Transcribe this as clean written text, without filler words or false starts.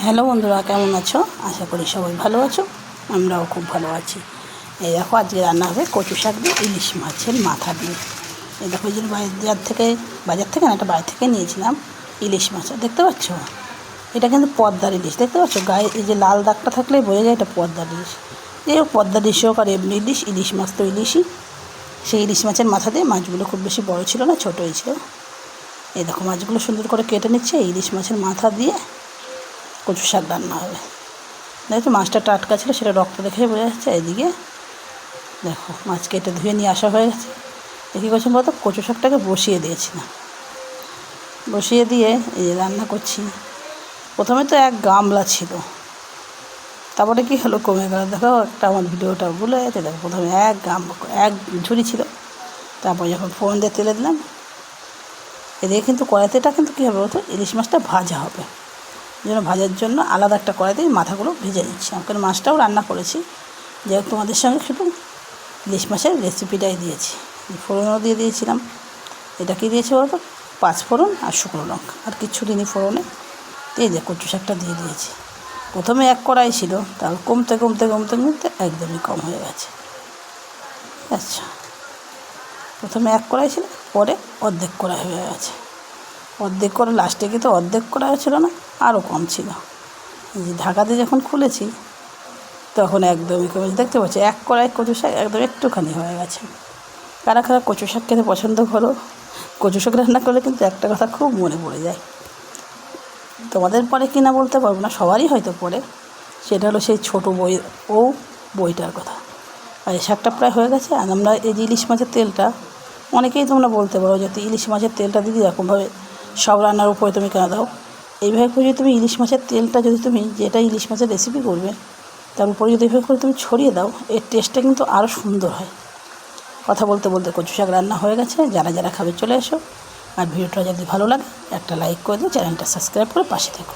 Hello বন্ধুরা, কেমন আছো? আশা করি সবাই ভালো আছো। আমরাও খুব ভালো আছি। এই দেখো, আজকে রান্না হবে কচু শাক দিয়ে ইলিশ মাছের মাথা দিয়ে। এই দেখো, এই যে বাজার থেকে না, একটা বাড়ি থেকে নিয়েছিলাম ইলিশ মাছ। দেখতে পাচ্ছ, এটা কিন্তু পদ্মার ইলিশ। দেখতে পাচ্ছ গায়ে এই যে লাল দাগটা থাকলেই বোঝা যায় এটা পদ্মার ইলিশ। এই পদ্মার ইলিশ হোক আর এমনি ইলিশ, ইলিশ মাছ তো ইলিশই। সেই ইলিশ মাছের মাথা দিয়ে, মাছগুলো খুব বেশি বড় ছিল না, ছোটোই ছিল। এই দেখো, মাছগুলো সুন্দর করে কেটে নিচ্ছে। ইলিশ মাছের মাথা দিয়ে কচু শাক রান্না হবে। দেখো, মাছটা টাটকা ছিল, সেটা রক্ত দেখে বোঝা যাচ্ছে। এদিকে দেখো, মাছ কেটে ধুয়ে নিয়ে আসা হয়ে গেছে। কী করছি বলতো, কচু শাকটাকে বসিয়ে দিয়েছিলাম। বসিয়ে দিয়ে এই রান্না করছি। প্রথমে তো এক গামলা ছিল, তারপরে কী হলো, কমে গেল। দেখো, একটা আমার ভিডিওটা ভুলে গেছে। দেখো, প্রথমে এক ঝুড়ি ছিল, তারপর যখন ফোড়ন দিয়ে তেলে দিলাম। এদিকে কিন্তু কড়াইতেটা কিন্তু কী হবে বলতো, ইলিশ মাছটা ভাজা হবে। যেন ভাজার জন্য আলাদা একটা কড়াইতে মাথাগুলো ভেজে নিচ্ছি। কারণ মাছটাও রান্না করেছি, যাই হোক তোমাদের সঙ্গে শুধু ইলিশ মাছের রেসিপিটাই দিয়েছি। ফোড়নও দিয়ে দিয়েছিলাম। এটা কী দিয়েছি বলতো, 5 ফোড়ন আর শুকনো লঙ্কা, আর কিচ্ছু দিনই ফোড়নে। এই যে কচু শাকটা দিয়ে দিয়েছি। প্রথমে এক কড়াই ছিল, তারপর কমতে কমতে কমতে কমতে একদমই কম হয়ে গেছে। আচ্ছা, প্রথমে এক কড়াই ছিল, পরে অর্ধেক কড়াই হয়ে গেছে। অর্ধেক করে লাস্টে কিন্তু অর্ধেক করা ছিল না, আরও কম ছিল। যে ঢাকাতে যখন খুলেছি তখন একদমই কমে। দেখতে পাচ্ছি এক কড়াই কচু শাক একদম একটুখানি হয়ে গেছে। কারা কারা কচু শাক খেতে পছন্দ করো? কচু শাক রান্না করলে কিন্তু একটা কথা খুব মনে পড়ে যায়। তোমাদের পরে কি না বলতে পারবো না, সবারই হয়তো পড়ে। সেটা হলো সেই ছোটো বইটার কথা। আর এই শাকটা প্রায় হয়ে গেছে। আর আমরা এই যে ইলিশ মাছের তেলটা, অনেকেই তোমরা বলতে পারো যে ইলিশ মাছের তেলটা দিদি এরকমভাবে সব রান্নার উপরে তুমি কেন দাও? এইভাবে করে যদি তুমি ইলিশ মাছের তেলটা, যদি তুমি যেটা ইলিশ মাছের রেসিপি করবে তার উপরে যদি এইভাবে করে তুমি ছড়িয়ে দাও, এর টেস্টটা কিন্তু আরও সুন্দর হয়। কথা বলতে বলতে কচু শাক রান্না হয়ে গেছে। যারা যারা খাবে চলে এসো। আর ভিডিওটা যদি ভালো লাগে একটা লাইক করে দিও, চ্যানেলটা সাবস্ক্রাইব করে পাশে থেকো।